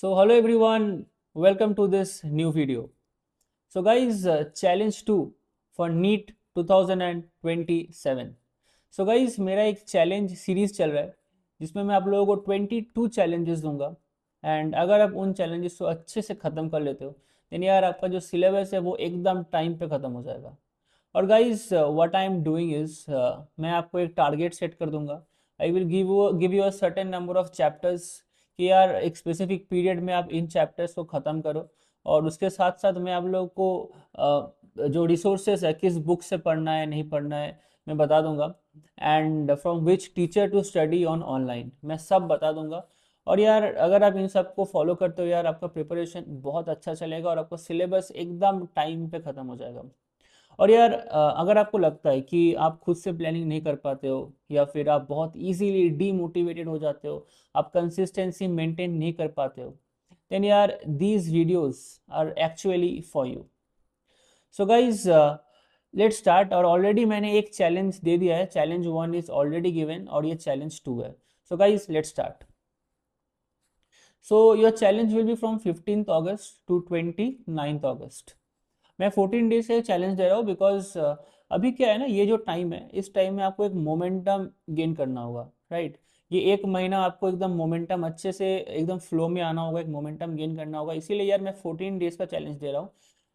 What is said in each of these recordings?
So hello everyone, welcome to this new video. So guys, challenge 2 for NEET 2027. So guys, मेरा एक challenge series चल रहा है जिसमें मैं आप लोगों को 22 चैलेंजेस दूंगा एंड अगर आप उन चैलेंजेस को अच्छे से ख़त्म कर लेते हो देन यार आपका जो सिलेबस है वो एकदम टाइम पे ख़त्म हो जाएगा। और guys what I am doing is मैं आपको एक टारगेट सेट कर दूंगा। I will give you a certain number of chapters कि यार एक स्पेसिफिक पीरियड में आप इन चैप्टर्स को ख़त्म करो। और उसके साथ साथ मैं आप लोगों को जो रिसोर्सेज है किस बुक से पढ़ना है नहीं पढ़ना है मैं बता दूंगा and from which teacher to study on online मैं सब बता दूंगा। और यार अगर आप इन सब को फॉलो करते हो यार आपका प्रिपरेशन बहुत अच्छा चलेगा और आपका सिलेबस एकदम टाइम पे ख़त्म हो जाएगा। और यार अगर आपको लगता है कि आप खुद से प्लानिंग नहीं कर पाते हो या फिर आप बहुत इजीली डीमोटिवेटेड हो जाते हो, आप कंसिस्टेंसी मेंटेन नहीं कर पाते हो, देन यार these videos are actually for you. So guys let's start. और ऑलरेडी मैंने एक चैलेंज दे दिया है, चैलेंज 1 इज ऑलरेडी गिवन और ये चैलेंज 2 है। So guys let's start. So your challenge will be from 15th August to 29th August। मैं 14 days से चैलेंज दे रहा हूँ बिकॉज अभी क्या है ना, ये जो टाइम है इस टाइम में आपको एक मोमेंटम गेन करना होगा, राइट। ये एक महीना आपको एकदम मोमेंटम अच्छे से एकदम फ्लो में आना होगा, एक मोमेंटम गेन करना होगा, इसीलिए यार मैं 14 डेज का चैलेंज दे रहा हूँ।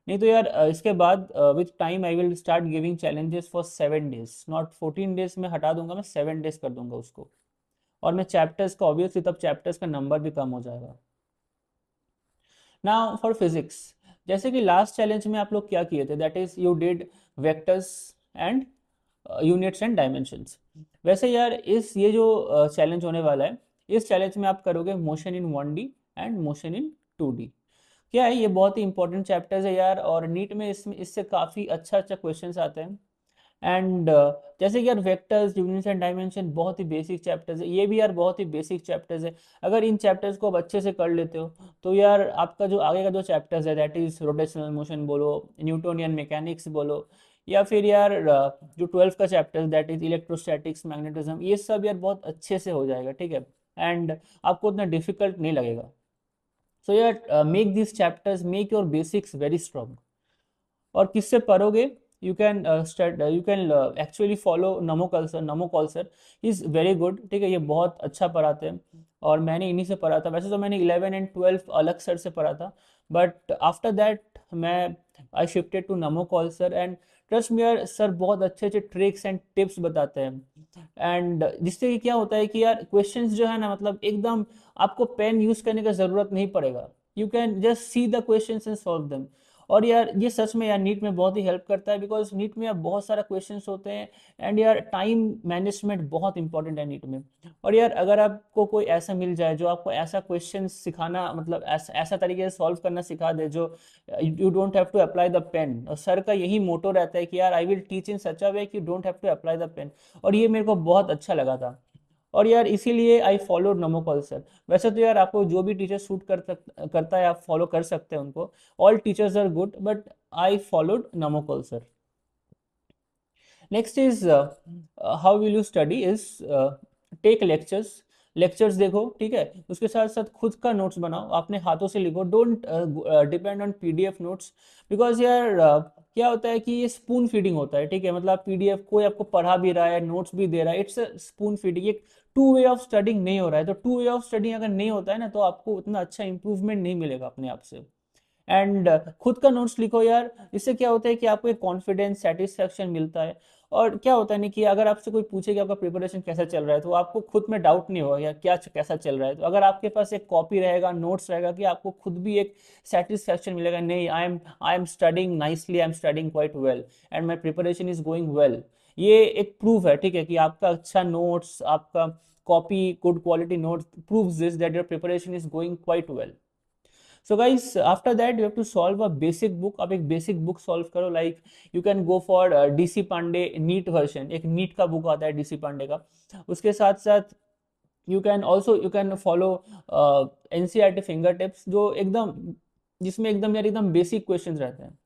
नहीं तो यार इसके बाद with time I will start giving challenges for 7 days, not 14 days में हटा दूंगा, मैं 7 डेज कर दूंगा उसको। और मैं चैप्टर्स का ऑब्वियसली तब चैप्टर्स का नंबर भी कम हो जाएगा। नाउ फॉर फिजिक्स, जैसे कि लास्ट चैलेंज में आप लोग क्या किए थे, that is you did vectors and units and dimensions. वैसे यार इस ये जो चैलेंज होने वाला है इस चैलेंज में आप करोगे motion in 1D and motion in 2D। क्या है, ये बहुत ही इंपॉर्टेंट चैप्टर्स है यार और नीट में इसमें इससे काफ़ी अच्छा अच्छा क्वेश्चंस आते हैं। एंड जैसे कि यार वेक्टर्स यूनिट्स एंड डायमेंशन बहुत ही बेसिक चैप्टर्स है, ये भी यार बहुत ही बेसिक चैप्टर्स है। अगर इन चैप्टर्स को आप अच्छे से कर लेते हो तो यार आपका जो आगे का जो चैप्टर्स है दैट इज रोटेशनल मोशन बोलो, न्यूटोनियन मैकेनिक्स बोलो, या फिर यार जो 12th का chapter that is electrostatics magnetism, ये सब यार बहुत अच्छे से हो जाएगा, ठीक है। एंड आपको उतना डिफिकल्ट नहीं लगेगा। सो यार make this chapters, make your basics very strong. और किससे पढ़ोगे, you can you can actually follow NaMo कल्सर। NaMo कल्सर is very good, ठीक है, ये बहुत अच्छा पढ़ाते हैं और मैंने इन्हीं से पढ़ा था। वैसे तो मैंने 11 एंड 12 अलग सर से पढ़ा था बट आफ्टर दैट मैं I shifted to NaMo कल्सर and trust me यार सर बहुत अच्छे अच्छे ट्रिक्स एंड टिप्स बताते हैं। एंड जिससे कि क्या होता है कि यार क्वेश्चंस जो है ना, मतलब एकदम आपको पेन यूज करने का ज़रूरत नहीं पड़ेगा, you can just see the questions and solve them. और यार ये सच में यार नीट में बहुत ही हेल्प करता है बिकॉज नीट में यार बहुत सारा क्वेश्चंस होते हैं एंड यार टाइम मैनेजमेंट बहुत इंपॉर्टेंट है नीट में। और यार अगर आपको कोई ऐसा मिल जाए जो आपको ऐसा क्वेश्चन सिखाना, मतलब ऐसा तरीके से सॉल्व करना सिखा दे जो you don't have to apply the pain, और सर का यही मोटो रहता है कि यार I will teach in such a way कि you don't have to apply the pain. और ये मेरे को बहुत अच्छा लगा था और यार इसीलिए आई फॉलो नमोकॉल सर। वैसे तो यार आपको जो भी टीचर सूट करता है आप फॉलो कर सकते हैं उनको, all teachers are good but I followed नमोकॉल sir. Next is how will you study is take lectures. Lectures देखो, ठीक है, उसके साथ साथ खुद का नोट्स बनाओ, अपने हाथों से लिखो, don't depend on PDF notes. Because यार क्या होता है कि ये स्पून फीडिंग होता है, ठीक है, मतलब पीडीएफ कोई आपको पढ़ा भी रहा है नोट्स भी दे रहा है, इट्स स्पून फीडिंग, एक टू वे ऑफ स्टडिंग नहीं हो रहा है। तो टू वे ऑफ स्टडिंग अगर नहीं होता है ना तो आपको उतना अच्छा इंप्रूवमेंट नहीं मिलेगा अपने आप से। एंड खुद का नोट्स लिखो यार, इससे क्या होता है कि आपको एक कॉन्फिडेंस सेटिस्फेक्शन मिलता है। और क्या होता है ना कि अगर आपसे कोई पूछे कि आपका प्रिपरेशन कैसा चल रहा है तो आपको खुद में डाउट नहीं होगा यार क्या कैसा चल रहा है। तो अगर आपके पास एक कॉपी रहेगा, नोट्स रहेगा, कि आपको खुद भी एक सेटिस्फेक्शन मिलेगा, नहीं I am studying nicely, I am studying quite well and my preparation is going well. ये एक प्रूफ है, ठीक है, कि आपका अच्छा नोट्स, आपका copy good quality notes proves this that your preparation is going quite well. So guys after that you have to solve a basic book. आप एक बेसिक बुक सॉल्व करो, like you can go for DC Pandey NEET version, एक NEET का book आता है DC Pandey का। उसके साथ साथ you can follow NCERT fingertips, जो एकदम जिसमें एकदम यार एकदम बेसिक क्वेश्चंस रहते हैं,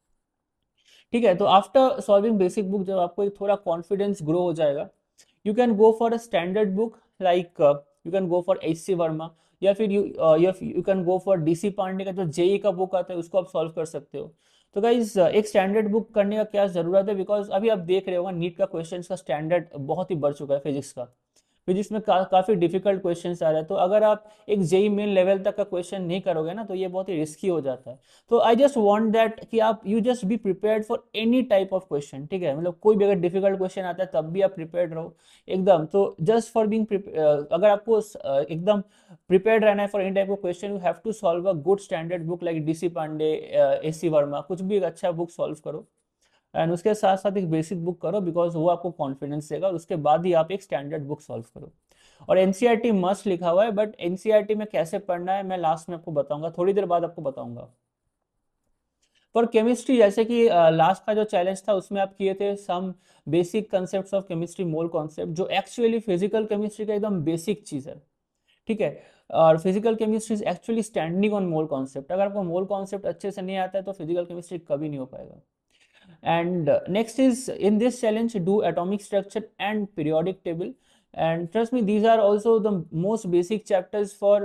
ठीक है। तो आफ्टर सॉल्विंग बेसिक बुक जब आपको एक थोड़ा कॉन्फिडेंस ग्रो हो जाएगा, you can go for a standard book like you can go for HC Verma, या फिर you can go for DC Pandey का जो जेई का बुक आता है, उसको आप सॉल्व कर सकते हो। तो गाइज एक स्टैंडर्ड बुक करने का क्या ज़रूरत है, बिकॉज अभी आप देख रहे होगा नीट का क्वेश्चन का स्टैंडर्ड बहुत ही बढ़ चुका है फिजिक्स का। फिजिक्स में काफ़ी डिफिकल्ट क्वेश्चंस आ रहे हैं, तो अगर आप एक जेई मेन लेवल तक का क्वेश्चन नहीं करोगे ना, तो ये बहुत ही रिस्की हो जाता है। तो आई जस्ट वांट दैट कि आप you just be prepared for any type of question, ठीक है, मतलब कोई भी अगर डिफिकल्ट क्वेश्चन आता है तब भी आप प्रिपेयर्ड रहो एकदम। तो जस्ट फॉर बीइंग अगर आपको एकदम प्रिपेयर्ड रहना है for any type of question, you have to solve a good standard book like DC Pandey, HC Verma, कुछ भी एक अच्छा बुक सॉल्व करो। एंड उसके साथ साथ एक बेसिक बुक करो, बिकॉज वो आपको कॉन्फिडेंस देगा, और उसके बाद ही आप एक स्टैंडर्ड बुक सॉल्व करो। और एनसीईआरटी मस्ट लिखा हुआ है, बट एनसीईआरटी में कैसे पढ़ना है मैं लास्ट में आपको बताऊंगा, थोड़ी देर बाद आपको बताऊंगा। फॉर केमिस्ट्री, जैसे कि लास्ट का जो चैलेंज था उसमें आप किए थे some basic concept of chemistry, mole concept, जो एक्चुअली फिजिकल केमिस्ट्री का एकदम बेसिक चीज है, ठीक है। और physical chemistry is actually standing on mole concept. अगर आपको मोल कॉन्सेप्ट अच्छे से नहीं आता है तो फिजिकल केमिस्ट्री कभी नहीं हो पाएगा। And next is, in this challenge, do atomic structure and periodic table. And trust me, these are also the most basic chapters for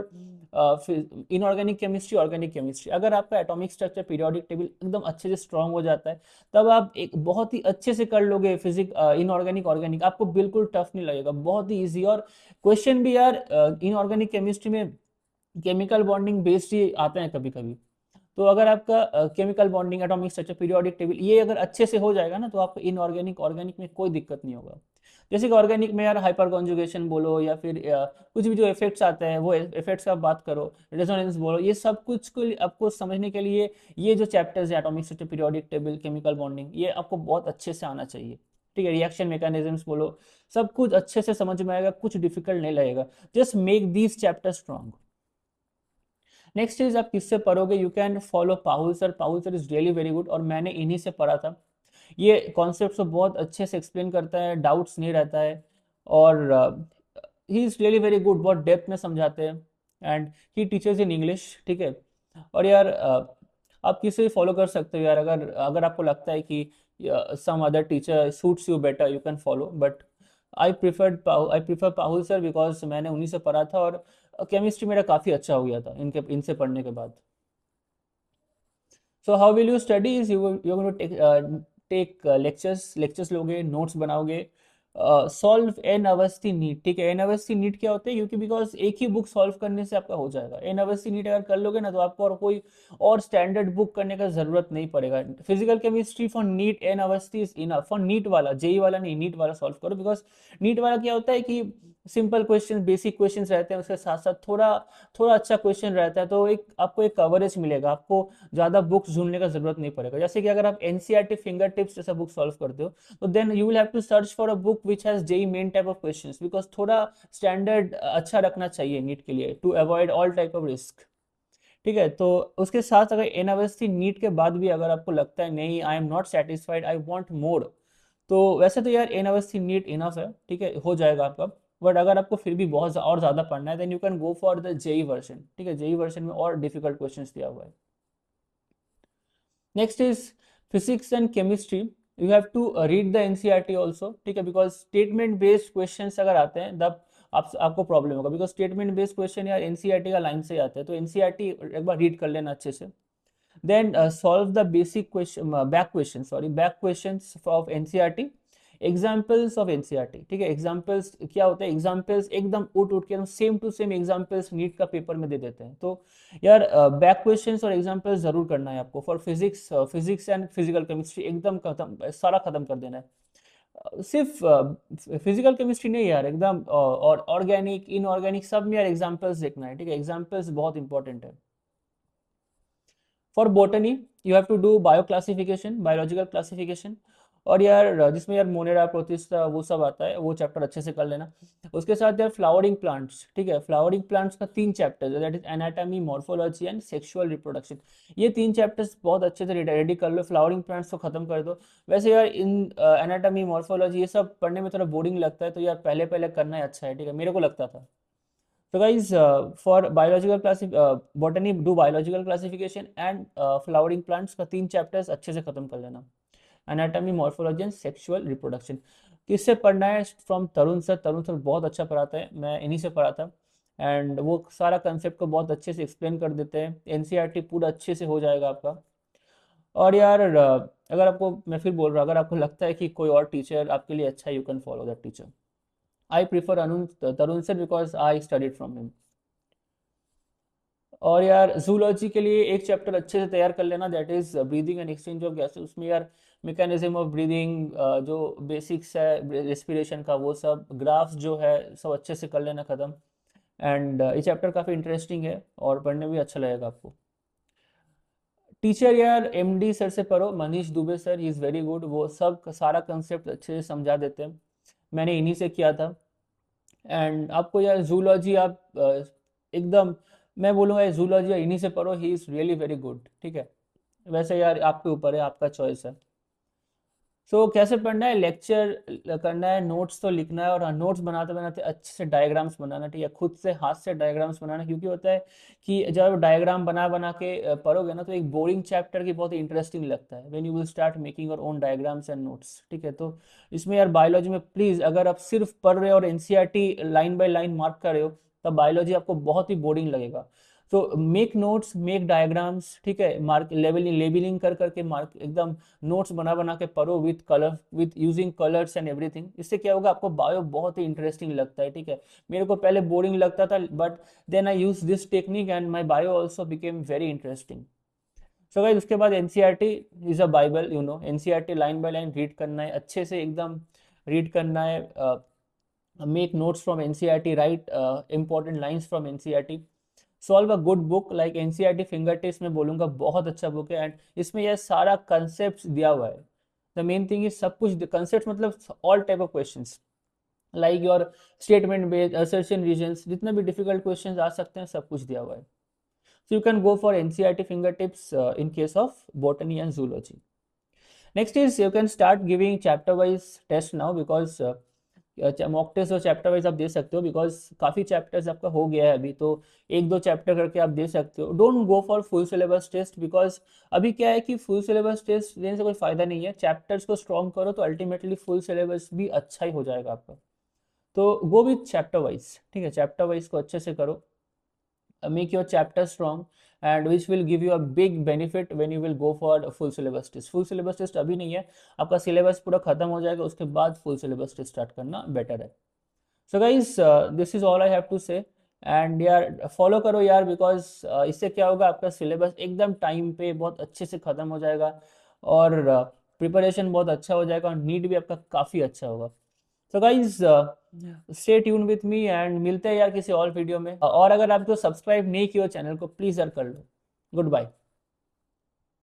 inorganic chemistry, organic chemistry. अगर आपका atomic structure, periodic table एकदम अच्छे से strong हो जाता है, तब आप एक बहुत ही अच्छे से कर लोगे फिजिक, इनऑर्गेनिक, ऑर्गेनिक, आपको बिल्कुल टफ नहीं लगेगा, बहुत ही इजी। और क्वेश्चन भी यार इनऑर्गेनिक केमिस्ट्री में केमिकल बॉन्डिंग बेस्ड ही आते हैं कभी कभी। तो अगर आपका chemical bonding, atomic structure, periodic table, ये अगर अच्छे से हो जाएगा ना, तो आपको इनऑर्गेनिक, ऑर्गेनिक में कोई दिक्कत नहीं होगा। जैसे कि ऑर्गेनिक में यार हाइपर कॉन्जुगेशन बोलो, या फिर कुछ भी जो इफेक्ट्स आते हैं वो इफेक्ट्स का बात करो, रेजोनेंस बोलो, ये सब कुछ को आपको समझने के लिए ये जो चैप्टर्स है atomic structure, periodic table, chemical bonding, ये आपको बहुत अच्छे से आना चाहिए, ठीक है। रिएक्शन मैकेनिज्म्स बोलो, सब कुछ अच्छे से समझ में आएगा, कुछ डिफिकल्ट नहीं लगेगा। Just make these chapter strong. Next is आप किससे पढ़ोगे, you can follow पाहुल sir. पाहुल sir is really very good, और मैंने इन्हीं से पढ़ा था। ये कॉन्सेप्ट को बहुत अच्छे से एक्सप्लेन करता है, डाउट्स नहीं रहता है, और he is really very good, बहुत डेप्थ में समझाते हैं, and he teachers in English, ठीक है। और यार आप किसे फॉलो कर सकते हो यार, अगर अगर आपको लगता है कि some other teacher suits you better, you can follow, but I prefer Pahul sir, because मैंने उन्हीं से पढ़ा था, और केमिस्ट्री मेरा काफ़ी अच्छा हो गया था इनसे पढ़ने के बाद। So how will you study is you going to take lectures लोगे, नोट्स बनाओगे, सॉल्व एन अवस्थी नीट, ठीक है। एन अवस्थी नीट क्या होता है, क्योंकि बिकॉज एक ही बुक सॉल्व करने से आपका हो जाएगा। एन अवस्थी नीट अगर कर लोगे ना, तो आपको और कोई और स्टैंडर्ड बुक करने का जरूरत नहीं पड़ेगा। Physical chemistry for NEET, N Awasthi is enough for NEET वाला, जेई वाला नहीं, नीट वाला सॉल्व करो, बिकॉज नीट वाला क्या होता है कि सिंपल क्वेश्चन, बेसिक क्वेश्चंस रहते हैं, उसके साथ साथ थोड़ा थोड़ा अच्छा क्वेश्चन रहता है, तो एक आपको एक कवरेज मिलेगा, आपको ज़्यादा बुक्स ढूंढने का जरूरत नहीं पड़ेगा। जैसे कि अगर आप एनसीईआरटी फिंगर टिप्स जैसा बुक सॉल्व करते हो, तो then you will have to search for a book which has JEE main type of questions, because थोड़ा स्टैंडर्ड अच्छा रखना चाहिए नीट के लिए, to avoid all type of risk, ठीक है। तो उसके साथ अगर एन अवस्थी नीट के बाद भी अगर आपको लगता है नहीं, I am not satisfied, I want more, तो वैसे तो यार एन अवस्थी नीट इनफ है, ठीक है, हो जाएगा आपका। बट अगर आपको फिर भी बहुत और ज़्यादा पढ़ना है, then you can go for the JEE version, ठीक है। जेई वर्जन में और डिफिकल्ट क्वेश्चंस दिया हुआ है। Next is physics and chemistry, you have to read the NCERT also, ठीक है, बिकॉज स्टेटमेंट बेस्ड क्वेश्चन अगर आते हैं तब आपको प्रॉब्लम होगा, बिकॉज स्टेटमेंट बेस्ड क्वेश्चन यार एनसीईआरटी का लाइन से ही आते हैं, तो एनसीईआरटी एक बार रीड कर लेना अच्छे से। Then solve the basic question, back questions of NCERT, examples of NCERT, ठीक है। एग्जाम्पल्स क्या होते हैं, एग्जाम्पल्स एकदम उठ उठ के same to same examples NEET का पेपर में दे देते हैं, तो यार बैक क्वेश्चंस और एग्जाम्पल्स जरूर करना है आपको for physics and physical chemistry, एकदम खत्म, सारा खत्म कर देना है। सिर्फ फिजिकल केमिस्ट्री नहीं यार, एकदम और ऑर्गेनिक, इनऑर्गेनिक सब में यार एग्जाम्पल्स देखना है, ठीक है। एग्जाम्पल्स बहुत इंपॉर्टेंट है। For botany you have to do bio classification, biological classification, और यार जिसमें यार मोनेरा, प्रोटिस्टा, वो सब आता है, वो चैप्टर अच्छे से कर लेना। उसके साथ यार फ्लावरिंग प्लांट्स, ठीक है, फ्लावरिंग प्लांट्स का 3 chapter, that is anatomy, morphology and sexual reproduction, ये 3 चैप्टर्स बहुत अच्छे से रेडी कर लो, फ्लावरिंग प्लांट्स को खत्म कर दो। वैसे यार इन एनाटॉमी, मॉर्फोलॉजी ये सब पढ़ने में थोड़ा बोरिंग लगता है, तो यार पहले पहले करना ही अच्छा है, ठीक है, मेरे को लगता था। So guys, for biological botany, do biological classification and flowering plants का 3 चैप्टर्स अच्छे से खत्म कर लेना। Anatomy, morphology and sexual reproduction किससे पढ़ना है, from Tarun sir. Tarun sir बहुत अच्छा पढ़ाता है, मैं इन्हीं से पढ़ा था। एंड वो सारा कंसेप्ट को बहुत अच्छे से एक्सप्लेन कर देते हैं। एनसीईआरटी पूरा अच्छे से हो जाएगा आपका। और यार अगर आपको, मैं फिर बोल रहा हूँ, अगर आपको लगता है कि कोई और टीचर आपके लिए अच्छा है, you can follow that teacher. I prefer Arun Tarun sir because I studied from him. और यार जूलॉजी के लिए एक चैप्टर अच्छे से तैयार कर लेना, that is breathing and exchange of gases. उसमें यार मैकेनिज्म ऑफ ब्रीदिंग, जो बेसिक्स है रेस्पिरेशन का, वो सब ग्राफ्स जो है सब अच्छे से कर लेना ख़त्म। एंड ये चैप्टर काफ़ी इंटरेस्टिंग है और पढ़ने में भी अच्छा लगेगा आपको। टीचर यार एमडी सर से पढ़ो, Manish Dubey sir, he is very good. वो सब सारा कंसेप्ट अच्छे से समझा देते हैं, मैंने इन्हीं से किया था। एंड आपको यार जूलॉजी आप एकदम, मैं बोलूँगा जूलॉजी इन्हीं से पढ़ो, he is really very good, ठीक है। वैसे यार आपके ऊपर है, आपका चॉइस है। सो कैसे पढ़ना है, लेक्चर करना है, नोट्स तो लिखना है, और नोट्स बनाते बनाते अच्छे से डायग्राम्स बनाना, ठीक है, खुद से हाथ से डायग्राम्स बनाना। क्योंकि होता है कि जब डायग्राम बना बना के पढ़ोगे ना, तो एक बोरिंग चैप्टर की बहुत इंटरेस्टिंग लगता है when you will start making your own diagrams and notes, ठीक है। तो इसमें यार बायोलॉजी में प्लीज़, अगर आप सिर्फ पढ़ रहे हो और NCERT line by line mark कर रहे हो, तब बायोलॉजी आपको बहुत ही बोरिंग लगेगा। तो मेक नोट्स, मेक डायग्राम्स, ठीक है, मार्क लेबलिंग लेबलिंग कर करके मार्क एकदम नोट्स बना बना के पढ़ो with colour, with using colours and everything. इससे क्या होगा, आपको बायो बहुत ही इंटरेस्टिंग लगता है, ठीक है। मेरे को पहले बोरिंग लगता था, but then I use this technique and my bio also became very interesting. So guys, उसके बाद NCERT is a bible, you know. NCERT line by line read करना है, अच्छे से एकदम रीड करना है। Make notes from NCERT, write important lines from NCERT. Solve a good book like NCERT fingertips, मैं बोलूँगा बहुत अच्छा बुक है। एंड इसमें यह सारा कंसेप्ट दिया हुआ है। द मेन थिंग इज सब कुछ कंसेप्ट, मतलब all type of questions like your statement based, assertion reasons, जितने भी डिफिकल्ट क्वेश्चंस आ सकते हैं सब कुछ दिया हुआ है। So you can go for NCERT fingertips in case of botany and zoology. Next is you can start giving chapter wise test now, because mock test और चैप्टर वाइज आप दे सकते हो, बिकॉज काफ़ी चैप्टर्स आपका हो गया है अभी, तो एक दो चैप्टर करके आप दे सकते हो। Don't go for full syllabus test, because अभी क्या है कि फुल सिलेबस टेस्ट देने से कोई फायदा नहीं है। चैप्टर्स को स्ट्रॉन्ग करो तो अल्टीमेटली फुल सिलेबस भी अच्छा ही हो जाएगा आपका। तो गो विथ चैप्टर वाइज, ठीक है, चैप्टर वाइज को अच्छे से करो। Make your chapter strong, and which will give you a big benefit when you will go for full syllabus test. Full syllabus test अभी नहीं है, आपका सिलेबस पूरा खत्म हो जाएगा, उसके बाद फुल सिलेबस टेस्ट स्टार्ट करना बेटर है। So guys, this is all I have to say. And यार फॉलो करो यार, बिकॉज इससे क्या होगा, आपका सिलेबस एकदम टाइम पे बहुत अच्छे से ख़त्म हो जाएगा, और प्रिपरेशन बहुत अच्छा हो जाएगा, और नीट भी आपका काफ़ी अच्छा होगा। So guys, stay tune with me, and मिलते हैं यार किसी और वीडियो में। और अगर आप तो सब्सक्राइब नहीं किया चैनल को, प्लीज़ यार कर लो। Good bye.